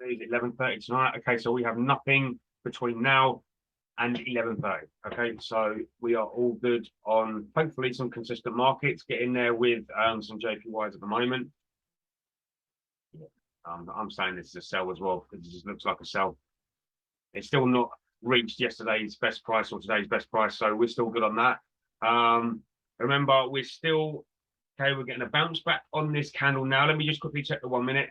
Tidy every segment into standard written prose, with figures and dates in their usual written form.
11:30 tonight. Okay, so we have nothing between now and 11:30. Okay, so we are all good on hopefully some consistent markets. Get in there with some JPYs at the moment. Yeah, I'm saying this is a sell as well because it just looks like a sell. It's still not reached yesterday's best price or today's best price, so we're still good on that. Remember, we're still okay. We're getting a bounce back on this candle now. Let me just quickly check the 1 minute.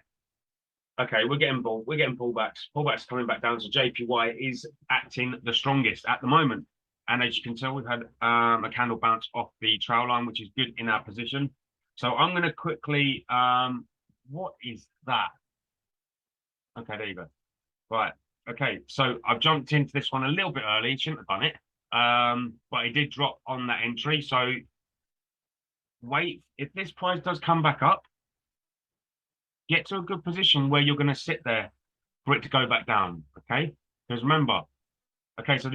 Okay, we're getting pullbacks. Pullbacks coming back down. So JPY is acting the strongest at the moment. And as you can tell, we've had a candle bounce off the trail line, which is good in our position. So I'm going to quickly, what is that? Okay, there you go. Right. Okay, so I've jumped into this one a little bit early. Shouldn't have done it. But it did drop on that entry. So wait, if this price does come back up, get to a good position where you're going to sit there for it to go back down. Okay, because remember, okay, so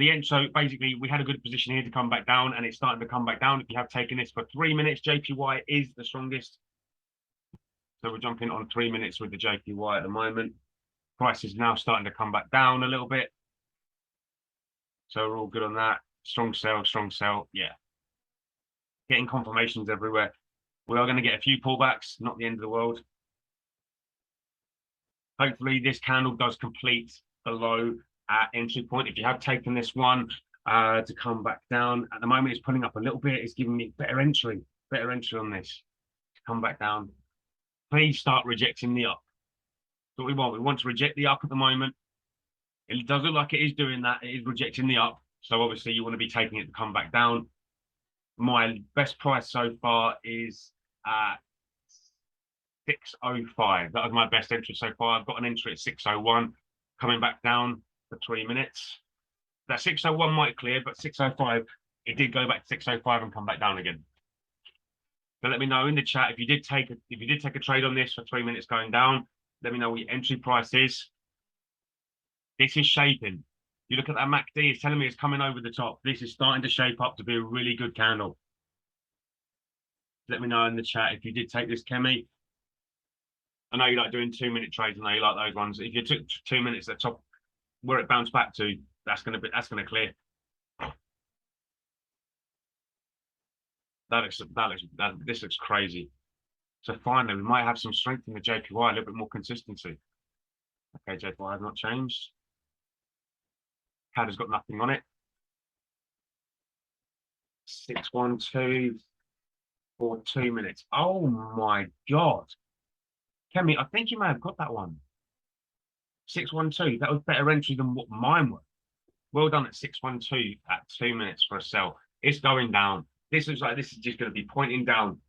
basically we had a good position here to come back down, and it's starting to come back down. If you have taken this for 3 minutes, JPY is the strongest. So we're jumping on 3 minutes with the JPY at the moment. Price is now starting to come back down a little bit. So we're all good on that. Strong sell, strong sell. Yeah. Getting confirmations everywhere. We are going to get a few pullbacks, not the end of the world. Hopefully this candle does complete below our entry point. If you have taken this one to come back down, at the moment it's pulling up a little bit. It's giving me better entry on this to come back down. Please start rejecting the up. That's what we want. We want to reject the up at the moment. It does look like it is doing that. It is rejecting the up. So obviously you want to be taking it to come back down. My best price so far is 605. That was my best entry so far. I've got an entry at 601 coming back down for 3 minutes. That 601 might clear, but 605, it did go back to 605 and come back down again. So let me know in the chat if you did take a trade on this for 3 minutes going down. Let me know what your entry price is. This is shaping. You look at that MACD, it's telling me it's coming over the top. This is starting to shape up to be a really good candle. Let me know in the chat if you did take this, Kemi. I know you like doing 2 minute trades. I know you like those ones. If you took 2 minutes at the top, where it bounced back to, that's gonna clear. This looks crazy. So finally, we might have some strength in the JPY, a little bit more consistency. Okay, JPY has not changed. CAD has got nothing on it. 612 for 2 minutes. Oh my God. Kemi, I think you may have got that one. 612. That was better entry than what mine were. Well done at 612 at 2 minutes for a sell. It's going down. This looks like this is just going to be pointing down.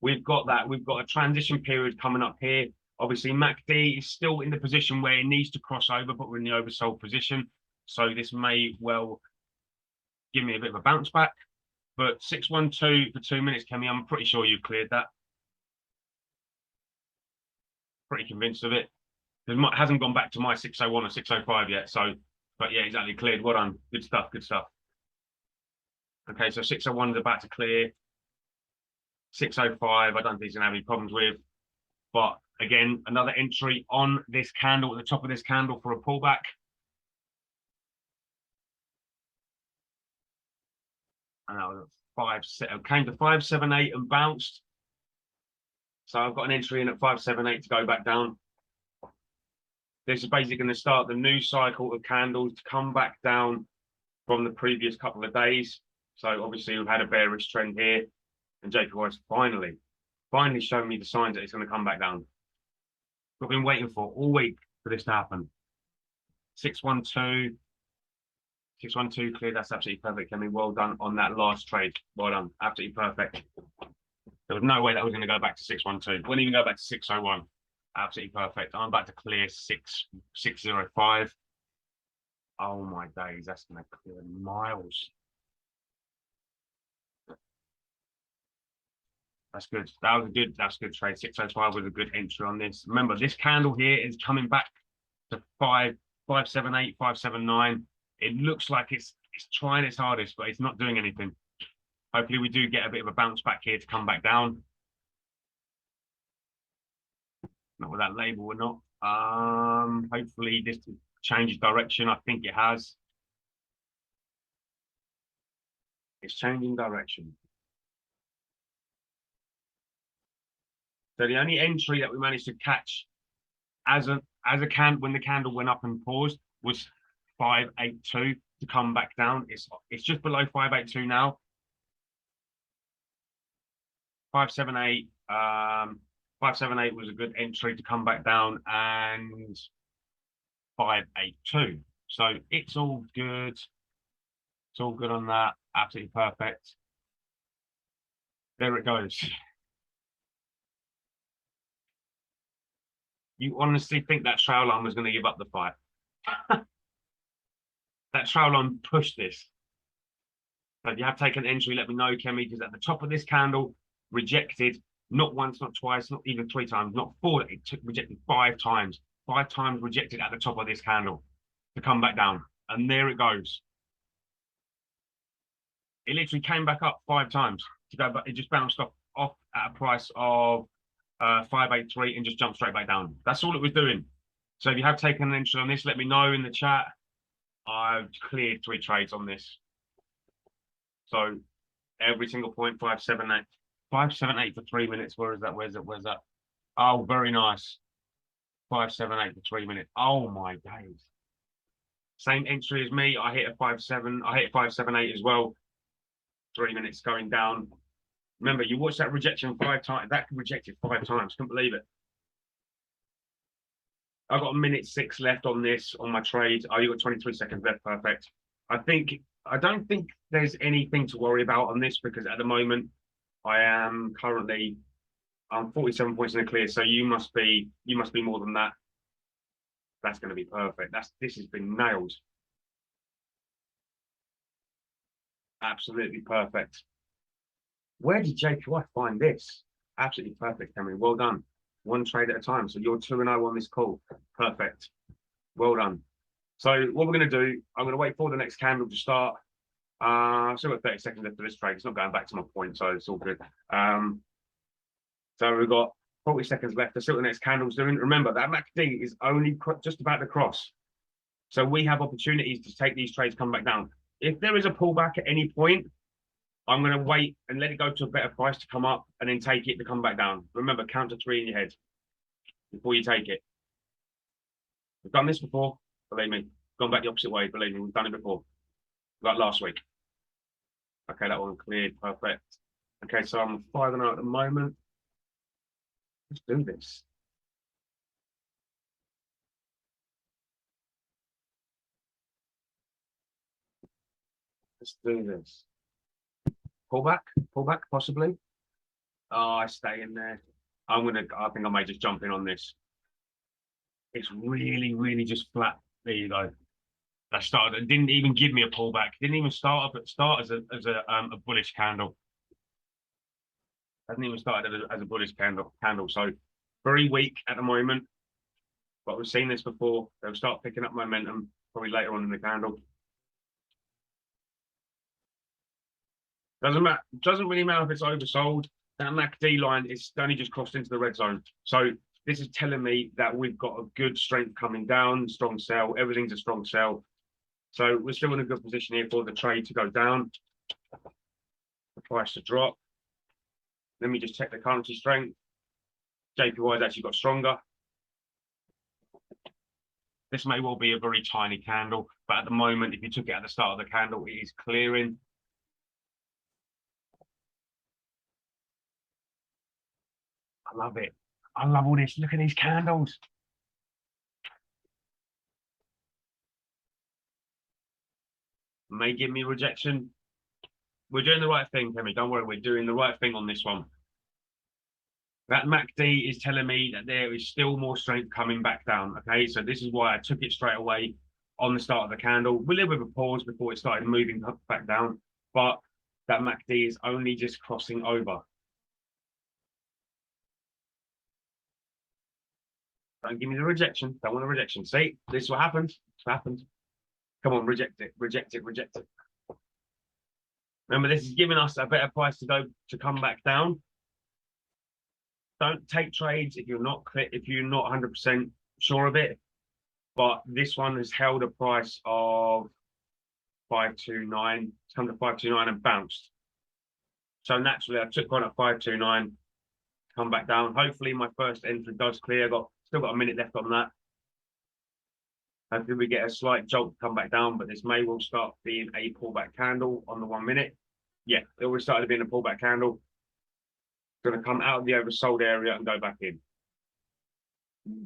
We've got that. We've got a transition period coming up here. Obviously, MACD is still in the position where it needs to cross over, but we're in the oversold position. So this may well give me a bit of a bounce back. But 612 for 2 minutes, Kemi, I'm pretty sure you've cleared that. Pretty convinced of it. It hasn't gone back to my 601 or 605 yet. So, but yeah, exactly, cleared. Well done. Good stuff, good stuff. Okay, so 601 is about to clear. 605, I don't think he's gonna have any problems with. But again, another entry on this candle, at the top of this candle for a pullback. And that was came to 578 and bounced. So I've got an entry in at 578 to go back down. This is basically going to start the new cycle of candles to come back down from the previous couple of days. So obviously we've had a bearish trend here, and JPY's finally showing me the signs that it's going to come back down. I've been waiting for all week for this to happen. 612 clear. That's absolutely perfect. I mean, well done on that last trade. Well done. Absolutely perfect. There was no way that was going to go back to 612. Wouldn't even go back to 601. Absolutely perfect. I'm about to clear 605. Oh my days, that's going to clear miles. That's good. That's a good trade. 605 was a good entry on this. Remember, this candle here is coming back to 578, 579. It looks like it's trying its hardest, but it's not doing anything. Hopefully we do get a bit of a bounce back here to come back down. Not with that label or not. Hopefully this changes direction. I think it has. It's changing direction. So the only entry that we managed to catch as a when the candle went up and paused was 582 to come back down. It's just below 582 now. 578. 578 was a good entry to come back down, and 582. So it's all good. It's all good on that. Absolutely perfect. There it goes. You honestly think that trail line was going to give up the fight? That trail line pushed this. So if you have taken entry, let me know, Kemi, because at the top of this candle, rejected, not once, not twice, not even 3 times, not 4, it took rejected 5 times. 5 times rejected at the top of this candle to come back down. And there it goes. It literally came back up 5 times to go, but it just bounced off at a price of 583 and just jumped straight back down. That's all it was doing. So if you have taken an entry on this, let me know in the chat. I've cleared 3 trades on this. So every single point, 578. 578 for 3 minutes. Where is that? Where's that? Oh, very nice. 578 for 3 minutes. Oh my days. Same entry as me. I hit a 5.7. I hit 5.78 as well. 3 minutes going down. Remember, you watched that rejection 5 times. That rejected 5 times. Couldn't believe it. I've got 1:06 left on this, on my trade. Oh, you've got 23 seconds left. Perfect. I don't think there's anything to worry about on this, because at the moment I'm 47 points in the clear. So you must be more than that. That's going to be perfect. This has been nailed. Absolutely perfect. Where did JPY find this? Absolutely perfect, Henry. Well done. 1 trade at a time. So you're 2-0 on this call. Perfect. Well done. So what we're going to do, I'm going to wait for the next candle to start. Still got 30 seconds left of this trade. It's not going back to my point, so it's all good. So we've got 40 seconds left to see what the next candle's doing. Remember, that MACD is only just about to cross. So we have opportunities to take these trades, come back down. If there is a pullback at any point, I'm going to wait and let it go to a better price to come up and then take it to come back down. Remember, count to 3 in your head before you take it. We've done this before, believe me. Gone back the opposite way, believe me. We've done it before. Like last week. Okay, that one cleared. Perfect. Okay, so I'm 5-0 at the moment. Let's do this. Let's do this. Pullback, possibly. Oh, I stay in there. I think I may just jump in on this. It's really, really just flat. There you go. That started. It didn't even give me a pullback. Didn't even start as a bullish candle. Hasn't even started as a bullish candle. So very weak at the moment. But we've seen this before. They'll start picking up momentum probably later on in the candle. Doesn't matter. Doesn't really matter if it's oversold. That MACD line is only just crossed into the red zone. So this is telling me that we've got a good strength coming down, strong sell. Everything's a strong sell. So we're still in a good position here for the trade to go down, the price to drop. Let me just check the currency strength. JPY has actually got stronger. This may well be a very tiny candle, but at the moment, if you took it at the start of the candle, it is clearing. I love it. I love all this. Look at these candles. May give me rejection. We're doing the right thing, Kemi. Don't worry, we're doing the right thing on this one. That MACD is telling me that there is still more strength coming back down. Okay, so this is why I took it straight away on the start of the candle. With a little bit of a pause before it started moving back down, but that MACD is only just crossing over. Don't give me the rejection. Don't want a rejection. See, this is what happens. This happens. Come on, reject it, reject it, reject it. Remember, this is giving us a better price to come back down. Don't take trades if you're not 100% sure of it. But this one has held a price of 529. It's come to 529 and bounced. So naturally, I took one at 529, come back down. Hopefully, my first entry does clear. Still got a minute left on that. Hopefully, we get a slight jolt to come back down, but this may well start being a pullback candle on the 1 minute. Yeah, it already started being a pullback candle. Going to come out of the oversold area and go back in.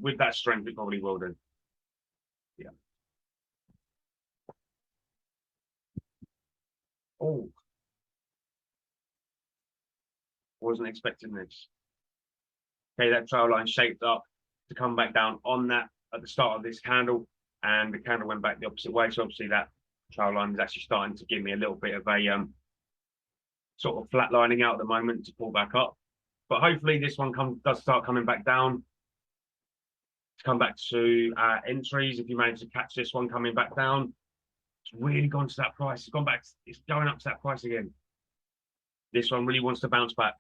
With that strength, it probably will do. Yeah. Oh, wasn't expecting this. Okay, that trail line shaped up to come back down on that at the start of this candle, and the candle went back the opposite way. So obviously that trail line is actually starting to give me a little bit of a sort of flatlining out at the moment to pull back up. But hopefully this one does start coming back down to come back to entries. If you manage to catch this one coming back down, it's really gone to that price. It's gone back. It's going up to that price again. This one really wants to bounce back.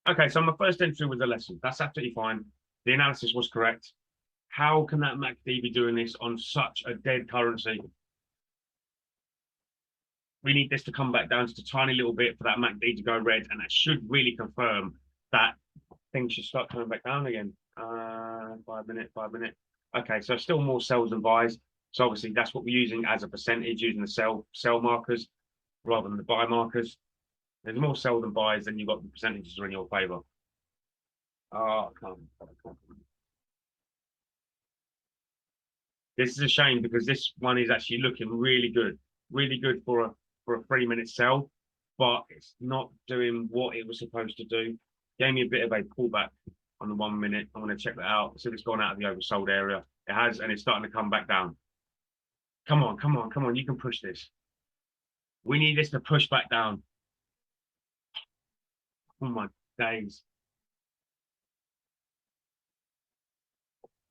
Okay, so my first entry was a lesson. That's absolutely fine. The analysis was correct. How can that MACD be doing this on such a dead currency? We need this to come back down just a tiny little bit for that MACD to go red, and that should really confirm that things should start coming back down again. 5 minute, 5 minute. Okay, so still more sells than buys. So obviously that's what we're using as a percentage, using the sell markers rather than the buy markers. There's more sell than buys, then you've got the percentages are in your favor. Oh, come on. This is a shame because this one is actually looking really good for a 3 minute sell, but it's not doing what it was supposed to do. Gave me a bit of a pullback on the 1 minute. I'm going to check that out. So it's gone out of the oversold area. It has, and it's starting to come back down. Come on, come on, come on. You can push this. We need this to push back down. Oh my days.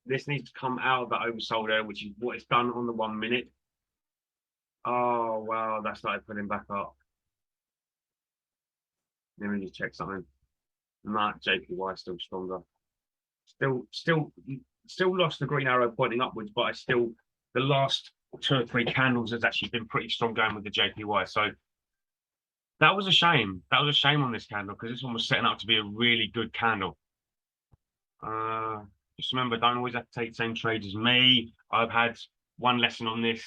This needs to come out of the oversold area, which is what it's done on the 1 minute. Oh, wow. That started putting back up. Let me just check something. Nah, JPY still stronger. Still lost the green arrow pointing upwards, but the last 2 or 3 candles has actually been pretty strong going with the JPY. So that was a shame. That was a shame on this candle because this one was setting up to be a really good candle. Just remember, don't always have to take the same trades as me. I've had one lesson on this.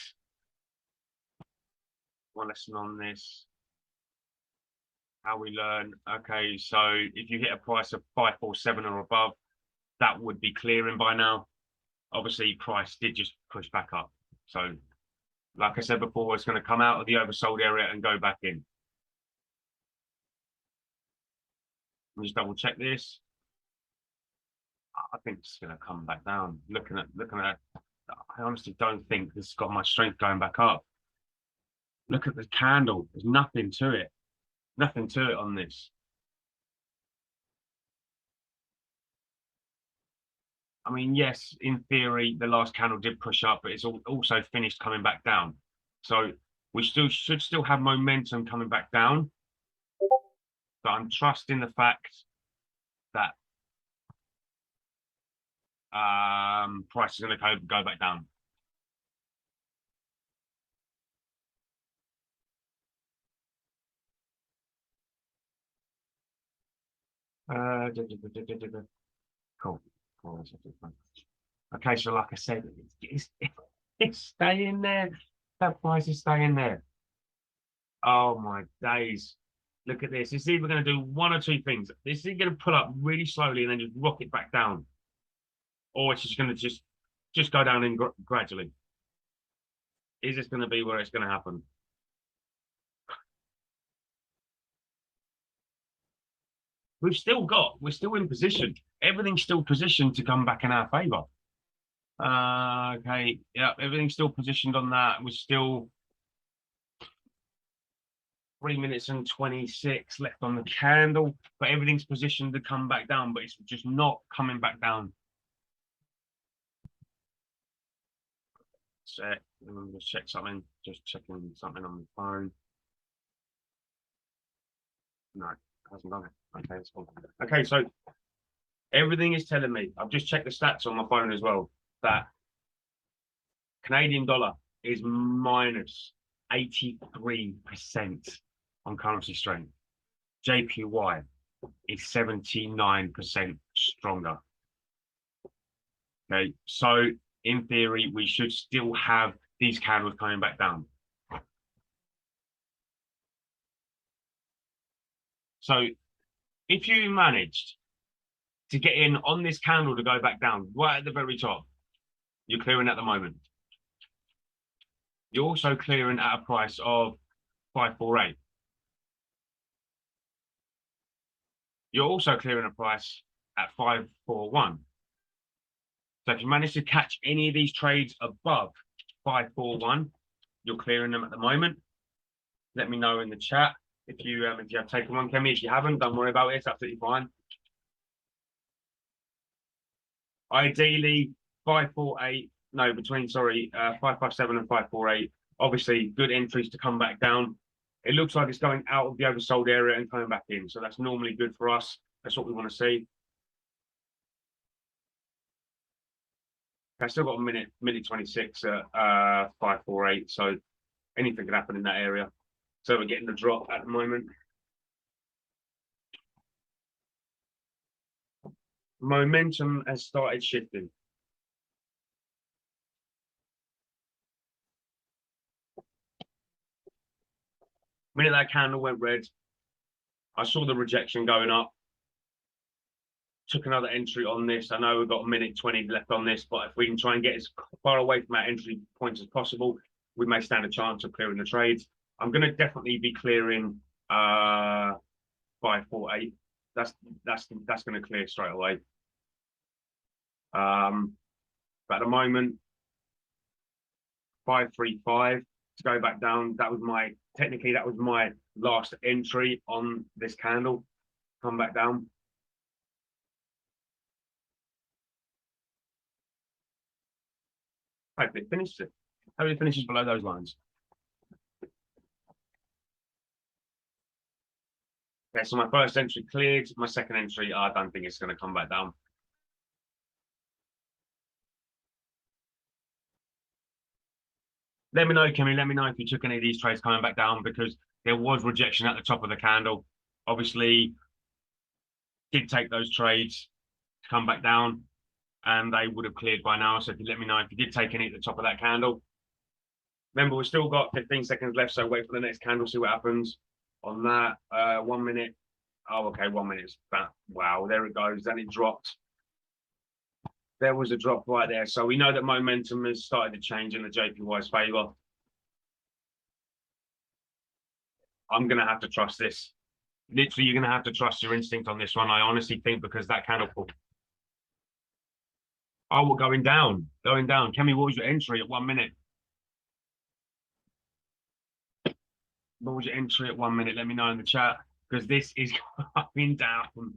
How we learn. Okay, so if you hit a price of 547 or above, that would be clearing by now. Obviously, price did just push back up. So, like I said before, it's going to come out of the oversold area and go back in. Let me just double check this. I think it's going to come back down. Looking at, I honestly don't think this has got much strength going back up. Look at the candle. There's nothing to it. Nothing to it on this. I mean, yes, in theory, the last candle did push up, but it's also finished coming back down. So we should still have momentum coming back down. But I'm trusting the fact that price is going to go back down. Cool. Okay, so like I said, it's staying there. That price is staying there. Oh my days. Look at this. It's either going to do one or two things. This is going to pull up really slowly and then just rocket back down. Or it's just going to just go down in gradually. Is this going to be where it's going to happen? We're still in position. Everything's still positioned to come back in our favor. Okay, yeah, everything's still positioned on that. We're still 3 minutes and 26 left on the candle, but everything's positioned to come back down, but it's just not coming back down. Let me just check something. Just checking something on the phone. No, it hasn't done it. Okay, it's fine. Okay, so everything is telling me, I've just checked the stats on my phone as well, that Canadian dollar is minus 83% on currency strength. JPY is 79% stronger. Okay, so in theory, we should still have these candles coming back down. So if you managed to get in on this candle to go back down right at the very top, you're clearing at the moment. You're also clearing at a price of 548. You're also clearing a price at 541. So if you manage to catch any of these trades above 541, you're clearing them at the moment. Let me know in the chat if you have taken one, Kemi. If you haven't, don't worry about it. It's absolutely fine. Ideally, 548. No, between 557 and 548. Obviously, good entries to come back down. It looks like it's going out of the oversold area and coming back in. So that's normally good for us. That's what we want to see. I still got a minute 26 at 548. So anything can happen in that area. So we're getting the drop at the moment. Momentum has started shifting. Minute that candle went red, I saw the rejection going up. Took another entry on this. I know we've got a minute 20 left on this, but if we can try and get as far away from our entry points as possible, we may stand a chance of clearing the trades. I'm going to definitely be clearing 548. That's going to clear straight away. But at the moment, 535 to go back down. That was my last entry on this candle. Come back down. Hopefully it finishes it. Hopefully it finishes below those lines. Okay, so my first entry cleared. My second entry, I don't think it's going to come back down. Let me know, Kimmy. Let me know if you took any of these trades coming back down, because there was rejection at the top of the candle. Obviously, did take those trades to come back down, and they would have cleared by now. So if you let me know if you did take any at the top of that candle. Remember, we've still got 15 seconds left, so wait for the next candle, see what happens on that. 1 minute. Oh, okay, 1 minute. Wow, there it goes. Then it dropped. There was a drop right there. So we know that momentum has started to change in the JPY's favor. I'm going to have to trust this. Literally, you're going to have to trust your instinct on this one. I honestly think, because that candle pull. Oh, we're going down. Going down. Kemi, what was your entry at 1 minute? What was your entry at 1 minute? Let me know in the chat, because this is going down.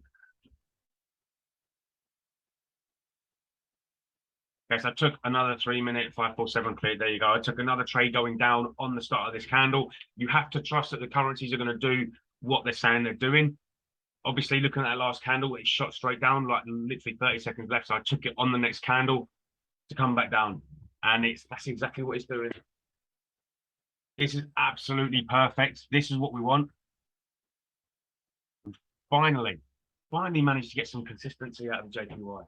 Okay, so I took another 3 minute, 547 cleared. There you go. I took another trade going down on the start of this candle. You have to trust that the currencies are going to do what they're saying they're doing. Obviously, looking at that last candle, it shot straight down, like literally 30 seconds left. So I took it on the next candle to come back down. And that's exactly what it's doing. This is absolutely perfect. This is what we want. And finally managed to get some consistency out of the JPY.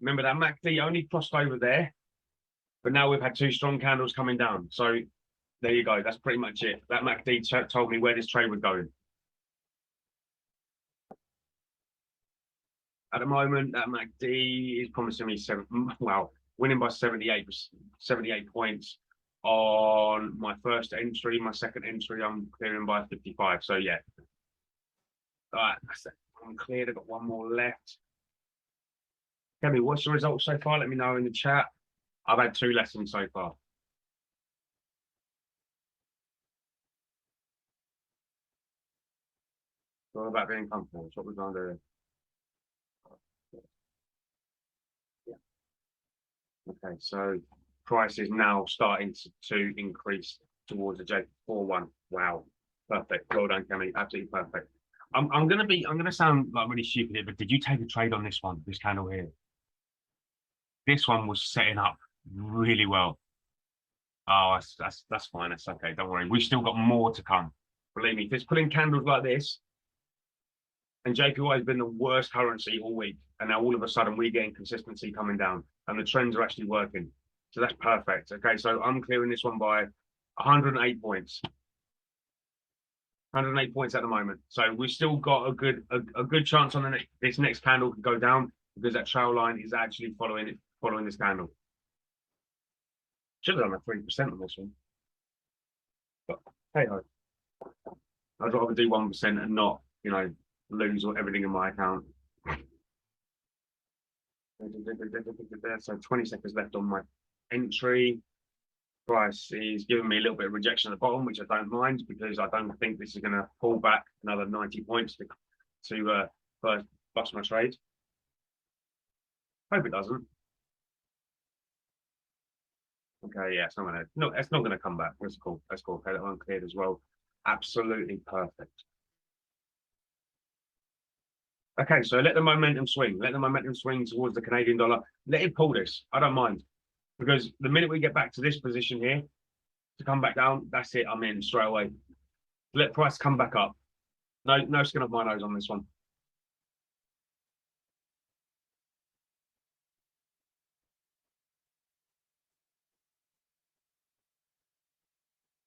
Remember that MACD only crossed over there, but now we've had two strong candles coming down. So there you go. That's pretty much it. That MACD told me where this trade was going. At the moment, that MACD is promising me winning by 78 points on my first entry. My second entry, I'm clearing by 55. So yeah. All right, I'm cleared. I've got one more left. Kemi, what's your results so far? Let me know in the chat. I've had 2 lessons so far. It's all about being comfortable. It's what we're going to do. Yeah. Okay, so price is now starting to increase towards the J41. Wow. Perfect. Well done, Cammy. Absolutely perfect. I'm gonna sound like really stupid here, but did you take a trade on this one, this candle here? This one was setting up really well. Oh, that's fine. That's okay. Don't worry. We've still got more to come. Believe me, if it's pulling candles like this, and JPY has been the worst currency all week, and now all of a sudden we're getting consistency coming down, and the trends are actually working. So that's perfect. Okay, so I'm clearing this one by 108 points. 108 points at the moment. So we've still got a good chance on this next candle to go down because that trail line is actually following this candle. Should have done a 3% on this one. But hey ho. I'd rather do 1% and not, lose everything in my account. So 20 seconds left on my entry. Price is giving me a little bit of rejection at the bottom, which I don't mind because I don't think this is going to pull back another 90 points to first bust my trade. Hope it doesn't. Okay, yeah, it's not gonna come back. That's cool. That's cool. Okay, that one cleared as well. Absolutely perfect. Okay, so let the momentum swing. Let the momentum swing towards the Canadian dollar. Let it pull this. I don't mind. Because the minute we get back to this position here, to come back down, that's it. I'm in straight away. Let price come back up. No skin off my nose on this one.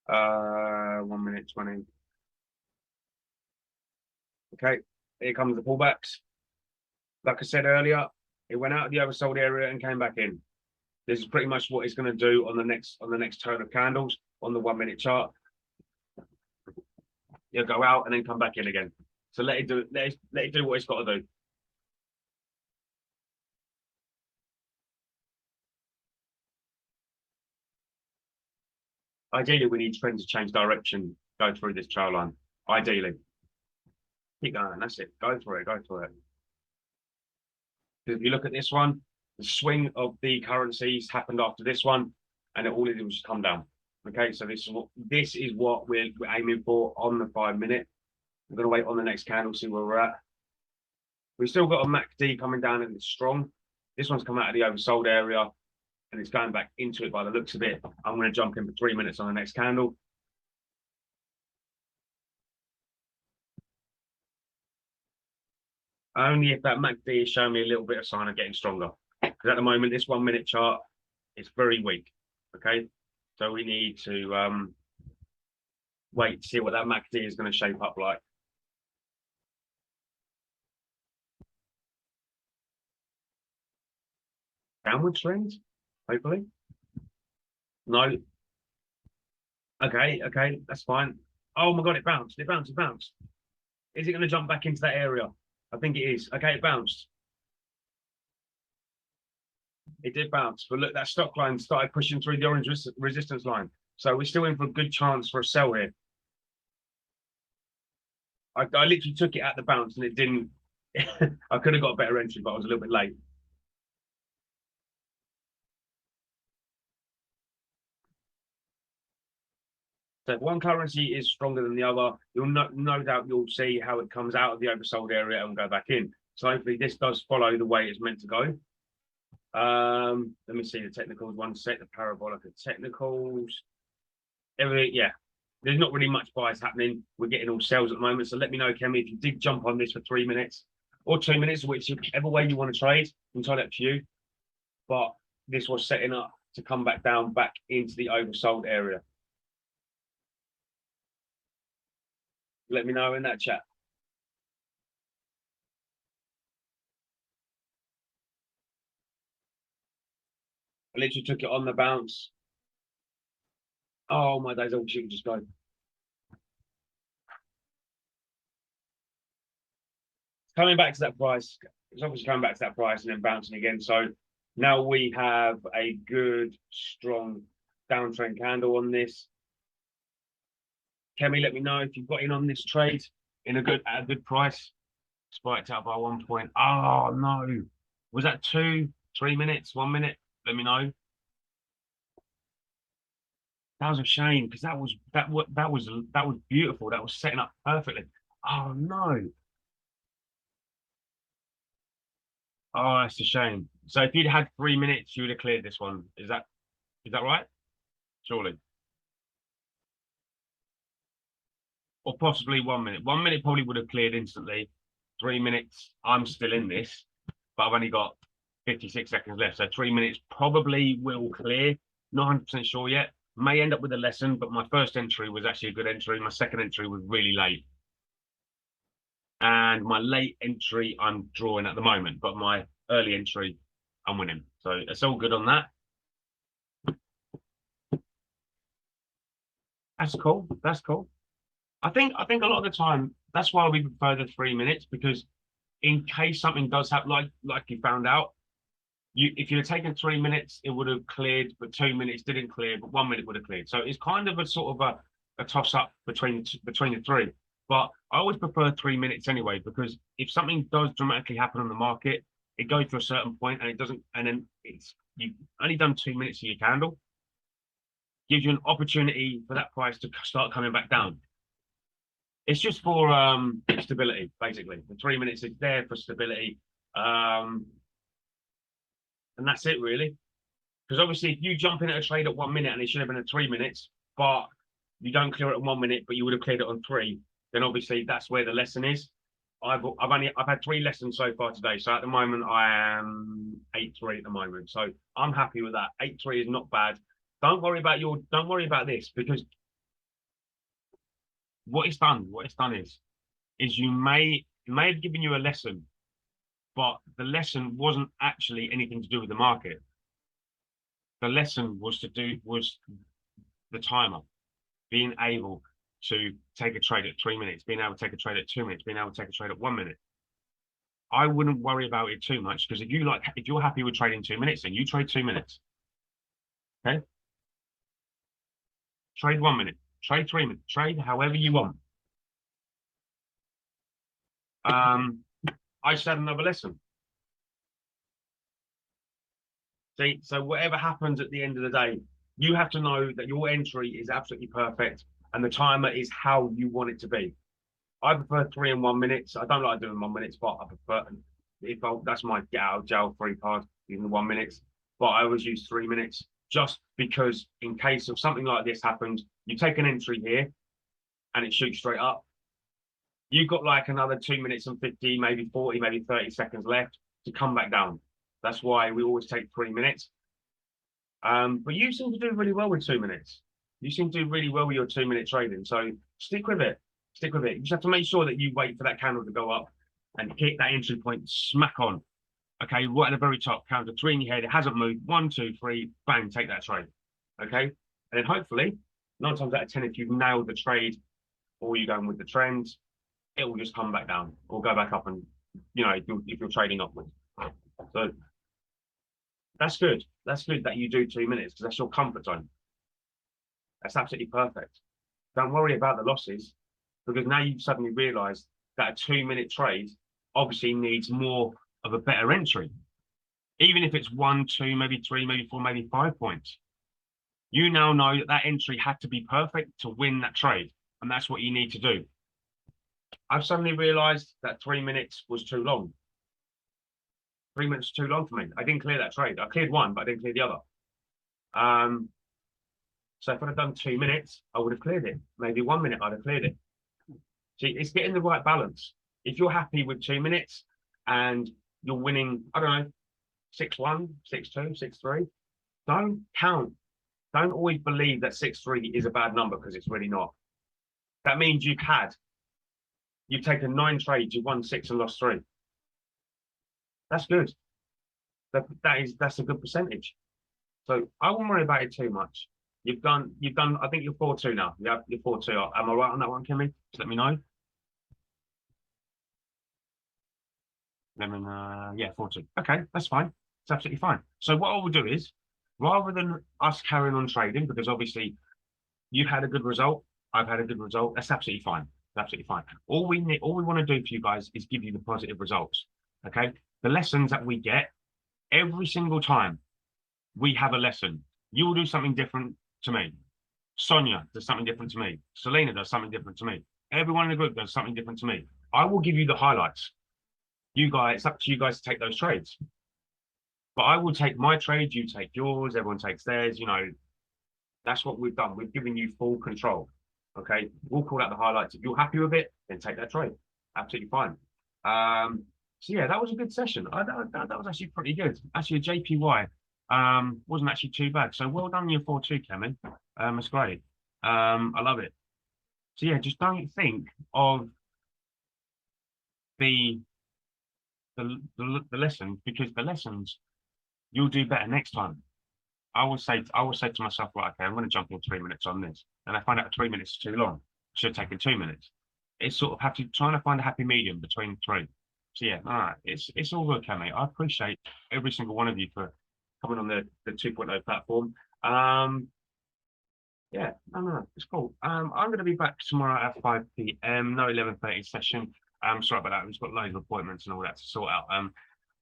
1 minute 20. Okay, here comes the pullbacks. Like I said earlier, it went out of the oversold area and came back in. This is pretty much what it's going to do on the next turn of candles on the 1 minute chart. You'll go out and then come back in again. So let it do what it's got to do. Ideally, we need trend to change direction, go through this trail line. Ideally. Keep going. That's it. Go for it. Go for it. If you look at this one, the swing of the currencies happened after this one, and all it did was come down. Okay, so this is what we're aiming for on the 5 minute. We're going to wait on the next candle, see where we're at. We've still got a MACD coming down and it's strong. This one's come out of the oversold area and it's going back into it by the looks of it. I'm going to jump in for 3 minutes on the next candle. Only if that MACD is showing me a little bit of sign of getting stronger. Because at the moment, this 1 minute chart is very weak. Okay, so we need to wait to see what that MACD is going to shape up like. Downward trend, hopefully. No. Okay, that's fine. Oh my god, it bounced. It bounced. It bounced. Is it going to jump back into that area? I think it is. Okay, it bounced. It did bounce, but look, that stock line started pushing through the orange resistance line. So we're still in for a good chance for a sell here. I literally took it at the bounce and it didn't. I could have got a better entry, but I was a little bit late. So if one currency is stronger than the other, you'll no doubt you'll see how it comes out of the oversold area and go back in. So hopefully this does follow the way it's meant to go. Let me see the technicals. One sec, the parabolic technicals. Yeah, there's not really much bias happening. We're getting all sales at the moment. So let me know, Kemi, if you did jump on this for 3 minutes or 2 minutes, whichever way you want to trade, entirely up to you. But this was setting up to come back down, back into the oversold area. Let me know in that chat. I literally took it on the bounce. Oh my days, I wish it could just go. Coming back to that price, it's obviously coming back to that price and then bouncing again. So now we have a good, strong downtrend candle on this. Kemi, let me know if you've got in on this trade at a good price. Spiked out by 1 point. Oh no. Was that 2, 3 minutes, 1 minute? Let me know. That was a shame because that was beautiful. That was setting up perfectly. Oh no. Oh, that's a shame. So if you'd had 3 minutes, you would have cleared this one. Is that right? Surely. Or possibly 1 minute. 1 minute probably would have cleared instantly. 3 minutes, I'm still in this, but I've only got 56 seconds left. So 3 minutes probably will clear. Not 100% sure yet. May end up with a lesson, but my first entry was actually a good entry. My second entry was really late. And my late entry, I'm drawing at the moment, but my early entry, I'm winning. So it's all good on that. That's cool. That's cool. I think a lot of the time that's why we prefer the 3 minutes because in case something does happen, like you found out, you if you had taken 3 minutes, it would have cleared, but 2 minutes didn't clear, but 1 minute would have cleared. So it's kind of a sort of a toss up between the three. But I always prefer 3 minutes anyway because if something does dramatically happen on the market, it goes to a certain point and it doesn't, and then it's you've only done 2 minutes of your candle, gives you an opportunity for that price to start coming back down. It's just for stability, basically. The 3 minutes is there for stability. Um, and that's it really. Because obviously, if you jump in at a trade at 1 minute and it should have been at 3 minutes, but you don't clear it in 1 minute, but you would have cleared it on three, then obviously that's where the lesson is. I've had three lessons so far today. So at the moment I am 8-3 at the moment. So I'm happy with that. 8-3 is not bad. Don't worry about this because what it's done is it may have given you a lesson, but the lesson wasn't actually anything to do with the market. The lesson was the timer, being able to take a trade at 3 minutes, being able to take a trade at 2 minutes, being able to take a trade at 1 minute. I wouldn't worry about it too much because if you're happy with trading 2 minutes, then you trade 2 minutes. Okay. Trade 1 minute, trade 3 minutes, trade however you want. I just had another lesson. See, so whatever happens at the end of the day, you have to know that your entry is absolutely perfect and the timer is how you want it to be. I prefer 3 and 1 minutes. I don't like doing 1 minutes, but I prefer that's my get out of jail free card, even the 1 minutes. But I always use 3 minutes just because in case of something like this happens, you take an entry here and it shoots straight up. You've got like another 2 minutes and 50, maybe 40, maybe 30 seconds left to come back down. That's why we always take 3 minutes. But you seem to do really well with 2 minutes. You seem to do really well with your 2 minute trading. So stick with it. Stick with it. You just have to make sure that you wait for that candle to go up and hit that entry point, smack on. Okay, right at the very top, count to three in your head. It hasn't moved. 1, 2, 3, bang, take that trade. Okay. And then hopefully, 9 times out of 10, if you've nailed the trade or you're going with the trends, it will just come back down or go back up and, if you're trading upwards. So that's good. That's good that you do 2 minutes because that's your comfort zone. That's absolutely perfect. Don't worry about the losses because now you've suddenly realized that a 2 minute trade obviously needs more of a better entry. Even if it's 1, 2, maybe 3, maybe 4, maybe 5 points. You now know that that entry had to be perfect to win that trade. And that's what you need to do. I've suddenly realized that 3 minutes was too long. 3 minutes is too long for me. I didn't clear that trade. I cleared one, but I didn't clear the other. So if I'd have done 2 minutes, I would have cleared it. Maybe 1 minute, I'd have cleared it. See, it's getting the right balance. If you're happy with 2 minutes and you're winning, I don't know, 6-1, 6-2, 6-3, don't count. Don't always believe that 6-3 is a bad number because it's really not. That means you've taken 9 trades, you've won 6 and lost 3. That's good. That's a good percentage. So I won't worry about it too much. You've done. I think you're 4-2 now. Yeah, you're 4-2. Am I right on that one, Kimmy? Just let me know. Yeah, 4-2. Okay, that's fine. It's absolutely fine. So what I will do is, rather than us carrying on trading, because obviously you've had a good result, I've had a good result. That's absolutely fine. That's absolutely fine. All we want to do for you guys is give you the positive results. Okay. The lessons that we get every single time we have a lesson. You will do something different to me. Sonia does something different to me. Selena does something different to me. Everyone in the group does something different to me. I will give you the highlights. You guys, it's up to you guys to take those trades. But I will take my trade, you take yours, everyone takes theirs. You know, that's what we've done. We've given you full control. Okay, we'll call out the highlights. If you're happy with it, then take that trade. Absolutely fine. So yeah, that was a good session. That was actually pretty good. Actually, a JPY wasn't actually too bad. So well done your 4-2, Kevin. It's great. I love it. So yeah, just don't think of the the lessons, because the lessons you'll do better next time. I will say to myself, right, okay, I'm going to jump in 3 minutes on this, and I find out 3 minutes is too long. Should have taken 2 minutes. It's sort of trying to find a happy medium between three. So yeah, all right, it's all good, Cammy. I appreciate every single one of you for coming on the 2.0 platform. Yeah, no, it's cool. I'm going to be back tomorrow at 5 p.m. No 11:30 session. Sorry about that. We've got loads of appointments and all that to sort out.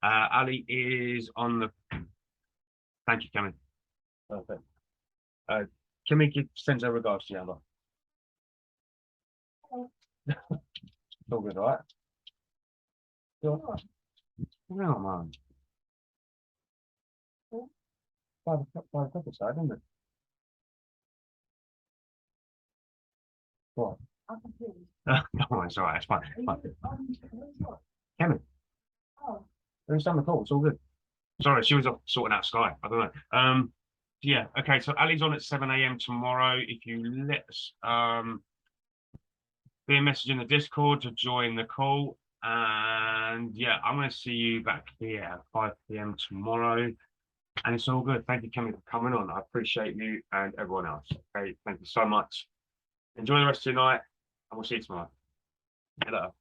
Ali is on the. Thank you, Cammy. Perfect. Kimmy sends her regards to you, Amber. It's all good, all right? Sure. No, man. 5 o'clock aside, isn't it? What? No, it's all right. It's fine. Kimmy, who's done the call? It's all good. Sorry, she was off sorting out Sky. I don't know. Yeah. Okay. So Ali's on at 7 a.m. tomorrow. If you let us be a message in the Discord to join the call. And yeah, I'm going to see you back here at 5 p.m. tomorrow. And it's all good. Thank you, Kemi, for coming on. I appreciate you and everyone else. Okay, thank you so much. Enjoy the rest of your night, and we'll see you tomorrow. Hello.